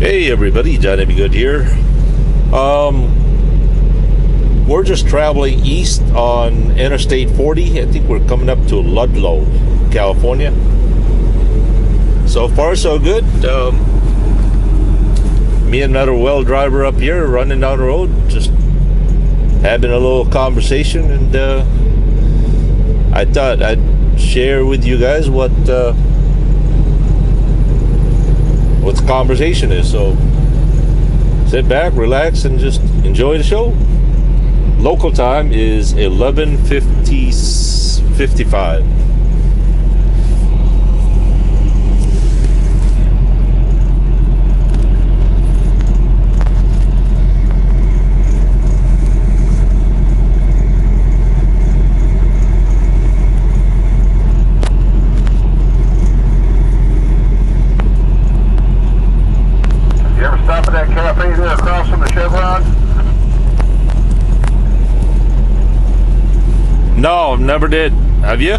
Hey everybody, Johnny Be Good here. We're just traveling east on Interstate 40. I think we're coming up to Ludlow, California. So far so good. Me and another well driver up here running down the road, just having a little conversation, and I thought I'd share with you guys what the conversation is. So sit back, relax, and just enjoy the show. Local time is 11:55. No, never did. Have you?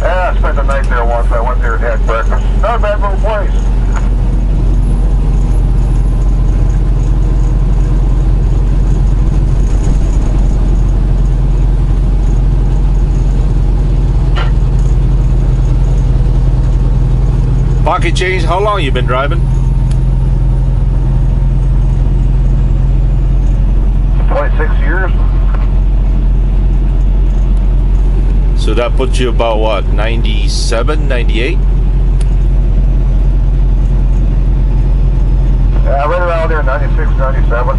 Yeah, I spent the night there once. I went there and had breakfast. Not a bad little place. Pocket change. How long you been driving? 26 years. So that puts you about what, 97, 98? Yeah, right around there, 96, 97.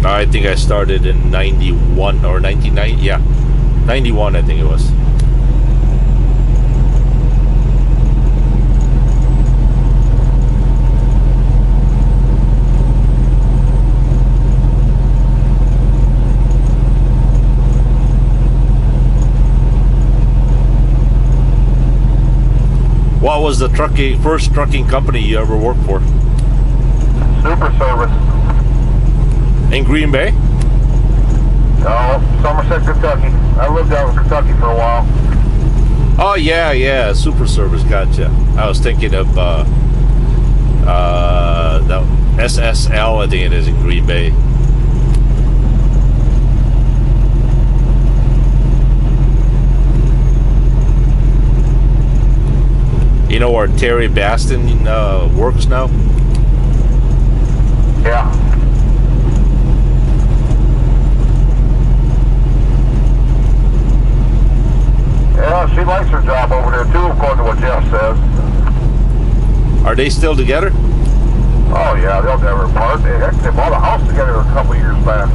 I think I started in 91 or 1990. Yeah, 91 I think it was. What was the first trucking company you ever worked for? Super Service. In Green Bay? No, Somerset, Kentucky. I lived out in Kentucky for a while. Oh yeah, Super Service, gotcha. I was thinking of the SSL, I think it is, in Green Bay. You know where Terry Baston works now? Yeah. Yeah, she likes her job over there too, according to what Jeff says. Are they still together? Oh yeah, they'll never part. They actually bought a house together a couple of years back.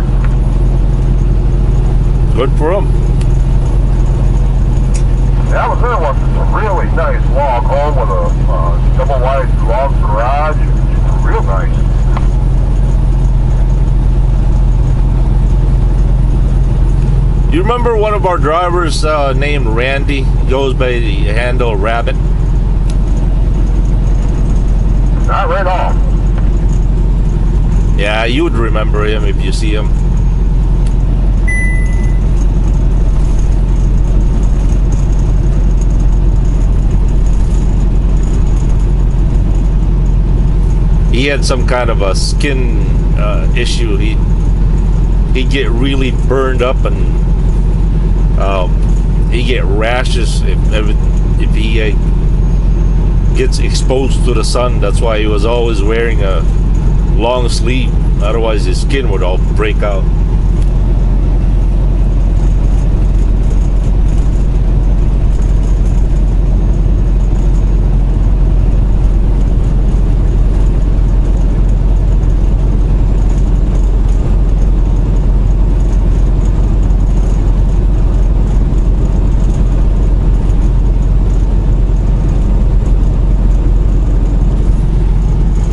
Good for them. That was there once. It's a really nice log home with a double-wide log garage. Real nice. You remember one of our drivers named Randy? He goes by the handle Rabbit. Not right off. Yeah, you would remember him if you see him. He had some kind of a skin issue. He'd get really burned up, and he'd get rashes if he gets exposed to the sun. That's why he was always wearing a long sleeve. Otherwise, his skin would all break out.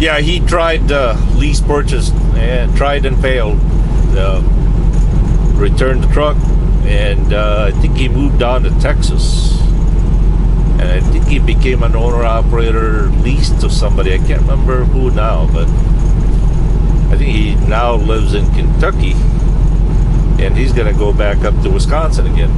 Yeah, he tried lease purchase and tried and failed. Returned the truck, and I think he moved down to Texas. And I think he became an owner-operator leased to somebody. I can't remember who now, but I think he now lives in Kentucky. And he's going to go back up to Wisconsin again.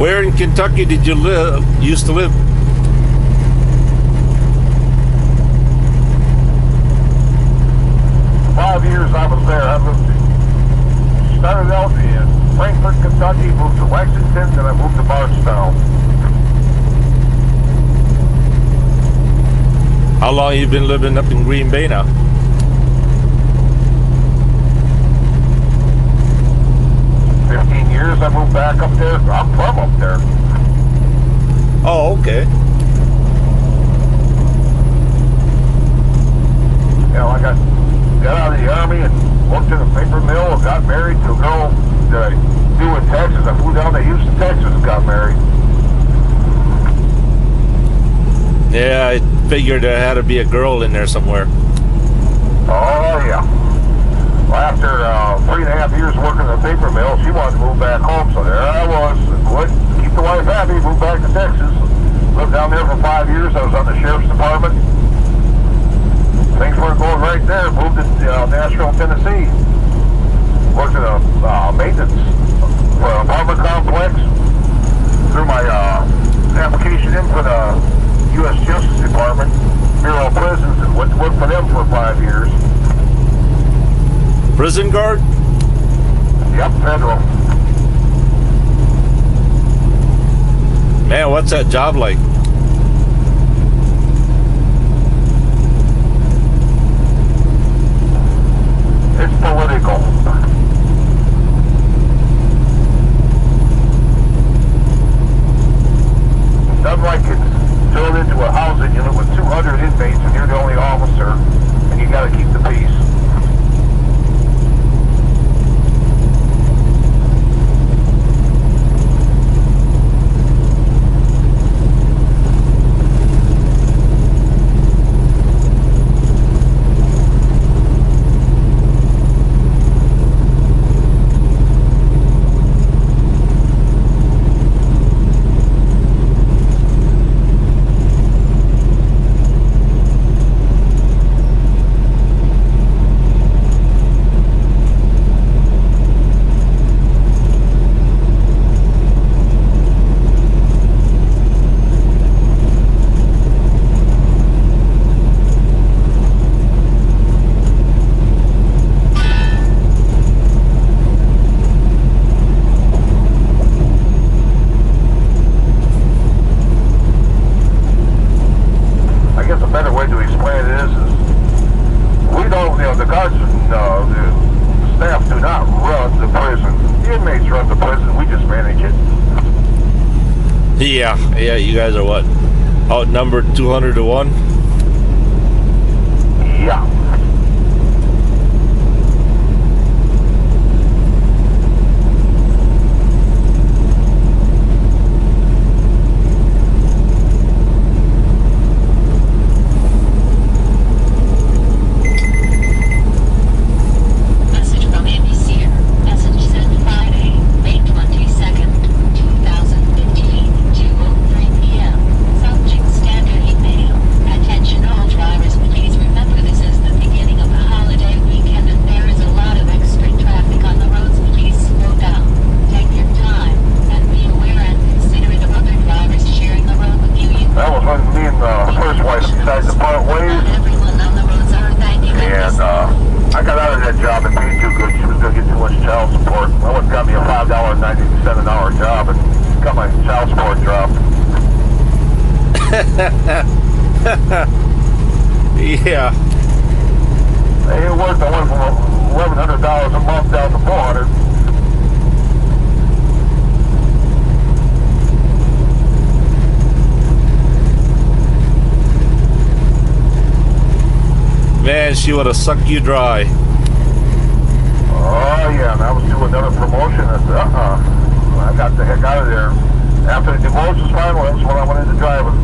Where in Kentucky did you used to live? Years I was there. I started out in Frankfort, Kentucky, moved to Lexington, then I moved to Bardstown. How long you been living up in Green Bay now? Years I moved back up there. I'm from up there. Oh, okay. You know, I got out of the Army and worked in a paper mill and got married to a girl that I knew in Texas. I flew down to Houston, Texas and got married. Yeah, I figured there had to be a girl in there somewhere. Oh, yeah. Well, after 3.5 years working in a paper mill, she wanted to move back home, so there I was. Quit, keep the wife happy, moved back to Texas. Lived down there for 5 years. I was on the sheriff's department. Things weren't going right there. Moved to Nashville, Tennessee. Worked in a maintenance for an apartment complex. Threw my application in for the U.S. Justice Department, Bureau of Prisons, and went to work for them for 5 years. Prison guard? Yep, federal. Man, what's that job like? It's political. Nothing like it's turned into a housing unit with 200 inmates and you're the only officer and you got to keep the peace. Yeah, you guys are what? Outnumbered 200 to 1? Yeah. Yeah. It worked. I went from $1,100 a month down to $400. Man, she would have sucked you dry. Oh yeah, and I was doing another promotion. I got the heck out of there. After the divorce was final, that's when I went into driving.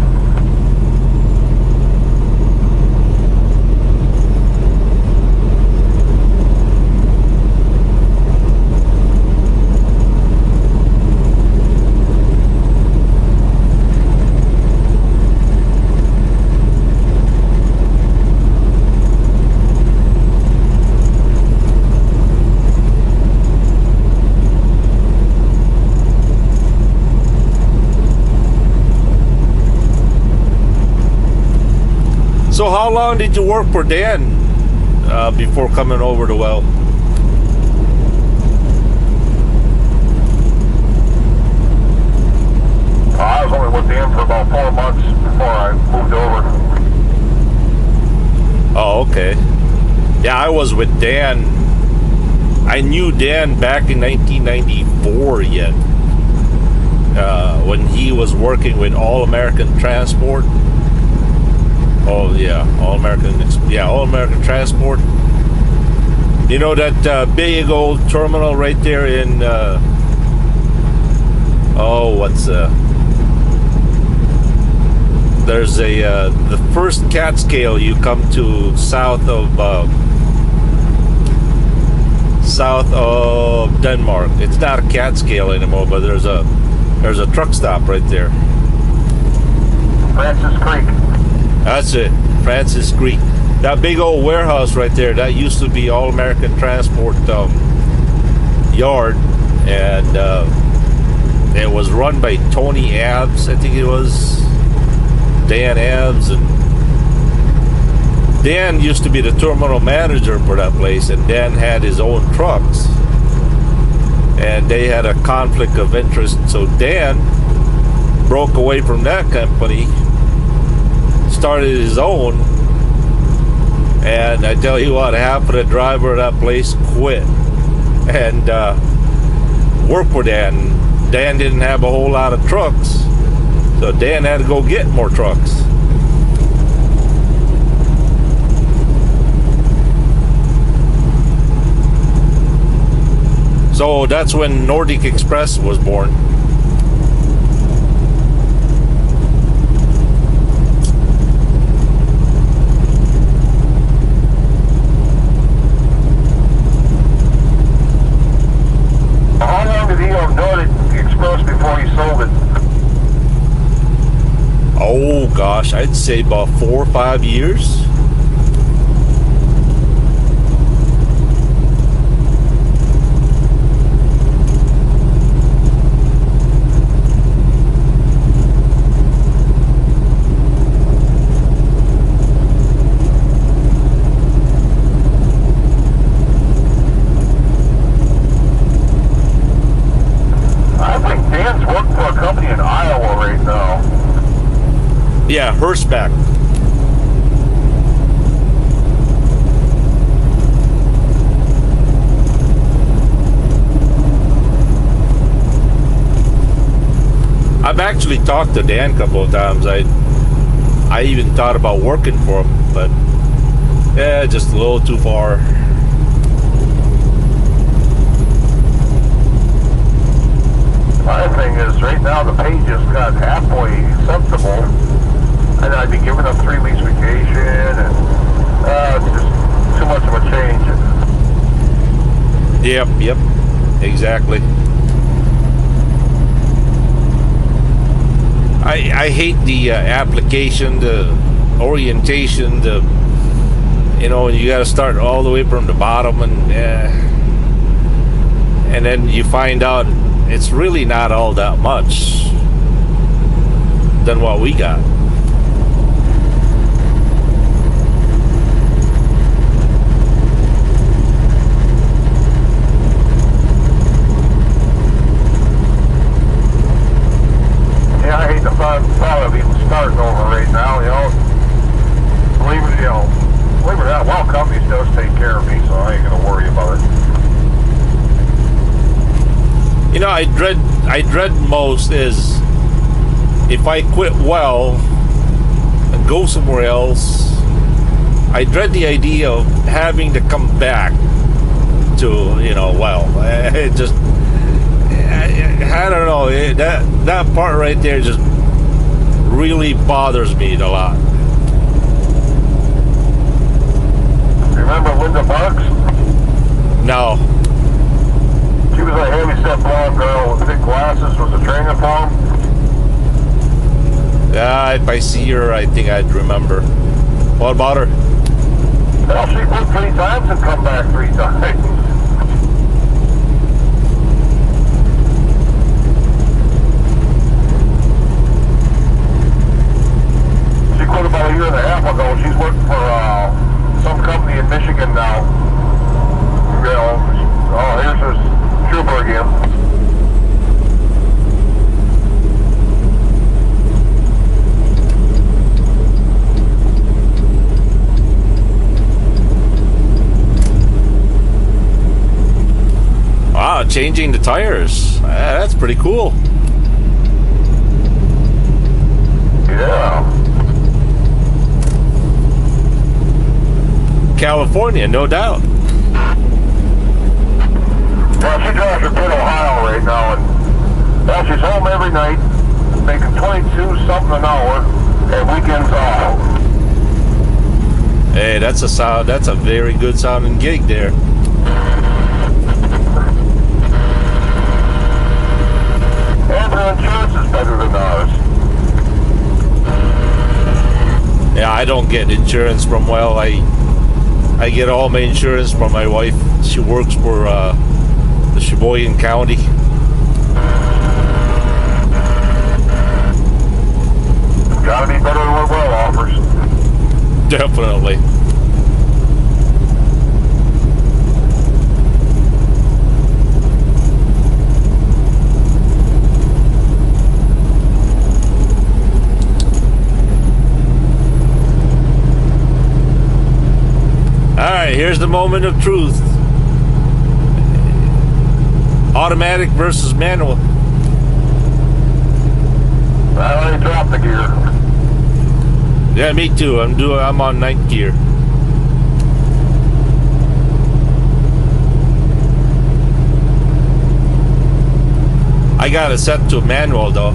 So how long did you work for Dan before coming over to Well? I was only with them for about 4 months before I moved over. Oh, okay. Yeah, I was with Dan. I knew Dan back in 1994 yet. When he was working with All American Transport. Oh yeah, All American Transport. You know that big old terminal right there in there's the first Catskill you come to south of Denmark. It's not a Catskill anymore, but there's a truck stop right there. Francis Creek. That's it, Francis Creek. That big old warehouse right there, that used to be All American Transport yard, and it was run by Tony Abs, I think it was. Dan Abs, and Dan used to be the terminal manager for that place, and Dan had his own trucks, and they had a conflict of interest, so Dan broke away from that company, started his own, and I tell you what, half of the driver of that place quit and worked for Dan. Dan didn't have a whole lot of trucks, so Dan had to go get more trucks. So that's when Nordic Express was born. How long did he own Nordic Express before he sold it? Oh gosh, I'd say about 4 or 5 years. I think Dan's working for a company in Iowa right now. Yeah, Horseback. I've actually talked to Dan a couple of times. I even thought about working for him, but yeah, just a little too far. My thing is, right now the pay just got halfway acceptable, and I'd be giving up 3 weeks vacation, and it's just too much of a change. Yep, exactly. I hate the application, the orientation, you got to start all the way from the bottom, and then you find out it's really not all that much than what we got. Yeah, I hate the thought of even starting over right now, Believe it or not, Well Companies does take care of me, so I ain't gonna worry about it. I dread most is if I quit Well and go somewhere else. I dread the idea of having to come back to Well. It just, I don't know, that part right there just really bothers me a lot. Remember Linda Marks? No. She was a heavy-set blonde girl with thick glasses, was a trainer for him. Yeah, if I see her, I think I'd remember. What about her? Well, she quit 3 times and come back 3 times. She quit about a year and a half ago. She's worked changing the tires. That's pretty cool. Yeah. California, no doubt. Well, she drives her kid Ohio right now, and well, she's home every night, making 22 something an hour, and weekends off. Hey, that's a sound. That's a very good sounding gig there. And her insurance is better than ours. Yeah, I don't get insurance from, well, I get all my insurance from my wife. She works for the Sheboygan County. Gotta be better than what Well offers. Definitely. Alright, here's the moment of truth. Automatic versus manual. I already dropped the gear. Yeah, me too. I'm on ninth gear. I got it set to manual though.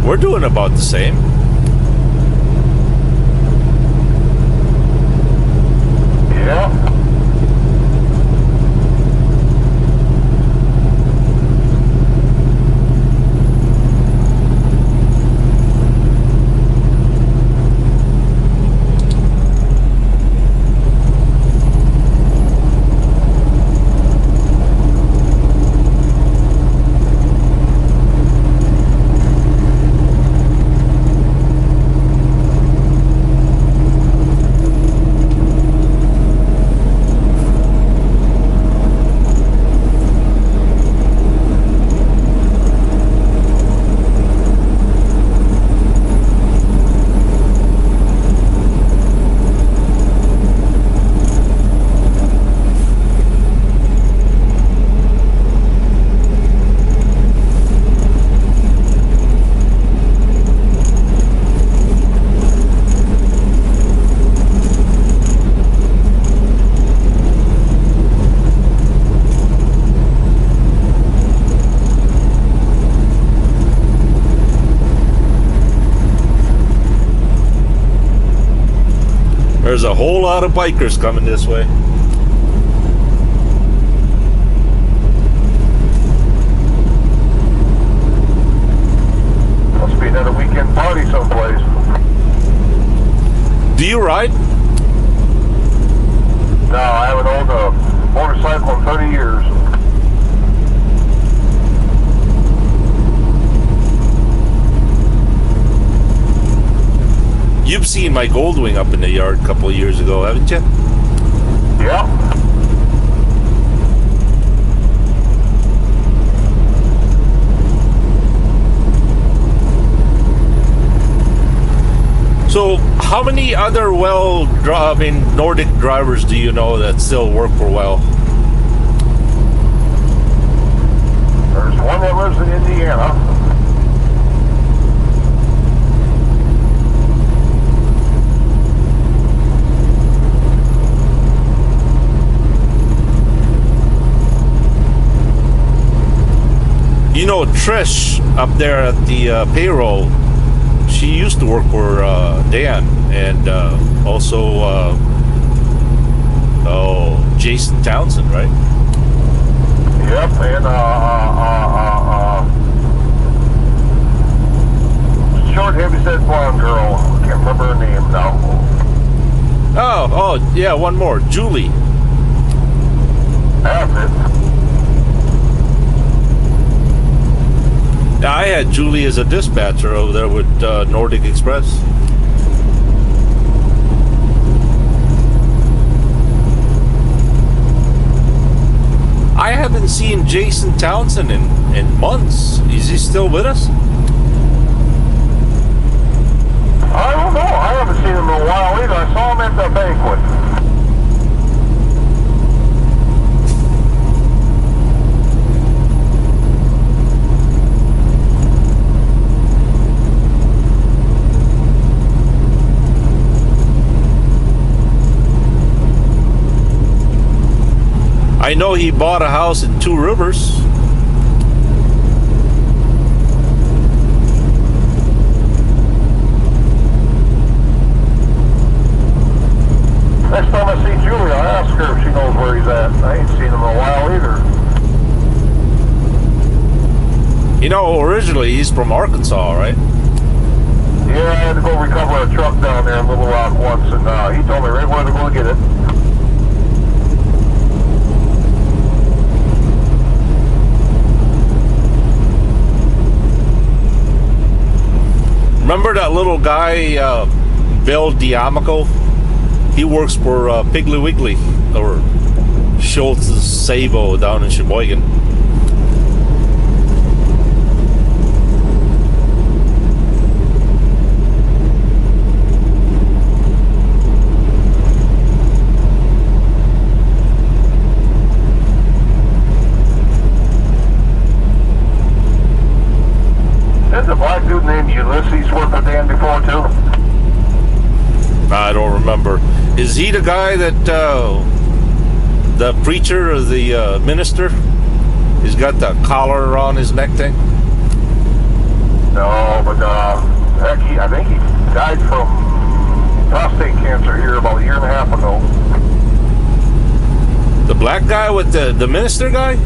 We're doing about the same. Yeah. There's a whole lot of bikers coming this way. Must be another weekend party someplace. Do you ride? No, I haven't owned a motorcycle in 30 years. You've seen my Goldwing up in the yard a couple of years ago, haven't you? Yeah. So, how many other Nordic drivers do you know that still work for Well? There's one that lives in Indiana. You know, Trish up there at the payroll, she used to work for Dan and also Jason Townsend, right? Yep, and off. Oh, yeah, one more. Julie. That's it. Yeah, I had Julie as a dispatcher over there with Nordic Express. I haven't seen Jason Townsend in months. Is he still with us? I don't know. I haven't seen him in a while either. I saw him at the banquet. I know he bought a house in Two Rivers. Next time I see Julie, I'll ask her if she knows where he's at. I ain't seen him in a while either. You know, originally he's from Arkansas, right? Yeah, I had to go recover a truck down there in Little Rock once, and he told me right where to go get it. Remember that little guy, Bill Diamico? He works for Piggly Wiggly, or Schultz's Sabo down in Sheboygan. There's a black dude named Ulysses worked with Dan before, too. I don't remember. Is he the guy that the preacher or the minister? He's got the collar around his neck thing. No, but heck, I think he died from prostate cancer here about a year and a half ago. The black guy with the minister guy?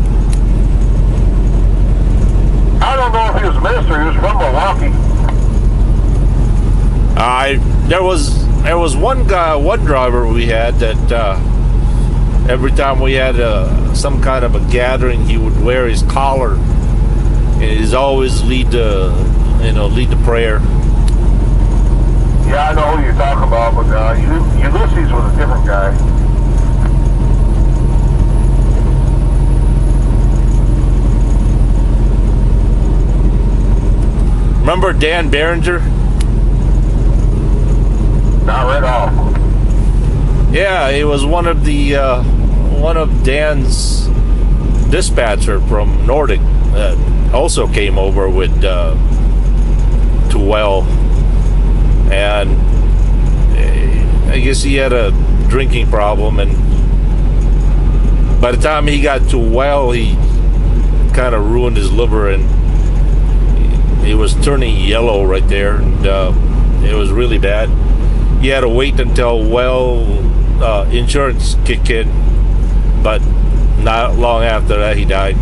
I don't know if he was a minister. He was from Milwaukee. There was one driver we had that every time we had some kind of a gathering, he would wear his collar, and he's always lead the prayer. Yeah, I know who you're talking about, but Ulysses was a different guy. Remember Dan Behringer? Not right off. Yeah, he was one of Dan's dispatcher from Nordic that also came over with to Well, and I guess he had a drinking problem, and by the time he got to Well, he kind of ruined his liver, and he was turning yellow right there, and it was really bad. He had to wait until insurance kicked in, but not long after that he died.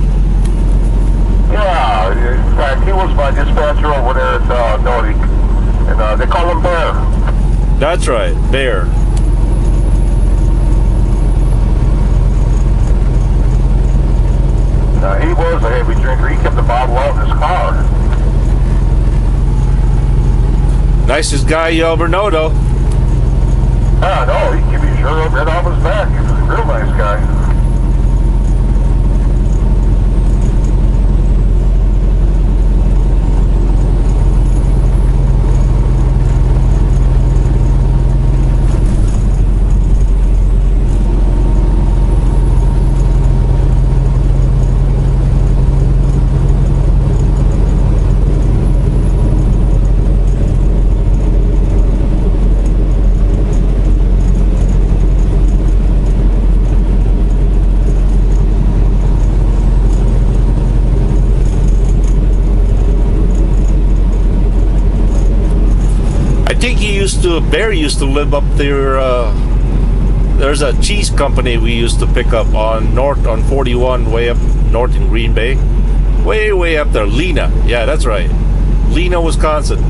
Yeah, in fact, he was my dispatcher over there at Nordic, and they call him Bear. That's right, Bear. He was a heavy drinker. He kept the bottle out in his car. Nicest guy you ever know, though. Ah, no, he'd give you a shirt right off his back. He was a real nice guy. Bear used to live up there. There's a cheese company we used to pick up on 41, way up north in Green Bay. Way up there. Lena. Yeah, that's right. Lena, Wisconsin.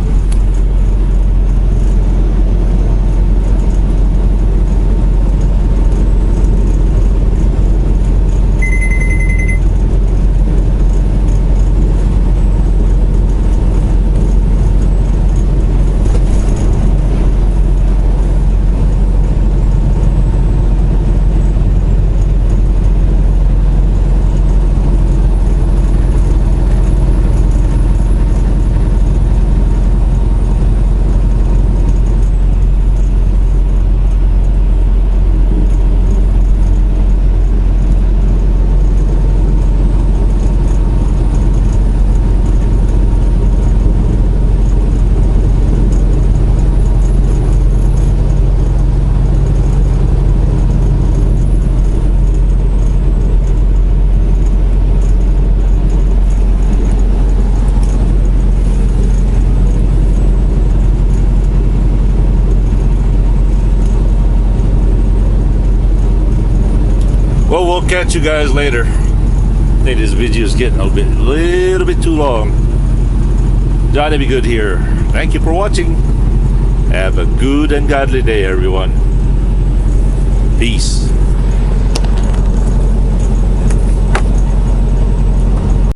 I'll catch you guys later. I think this video is getting a little bit too long. Johnny Be Good here. Thank you for watching. Have a good and godly day, everyone. Peace.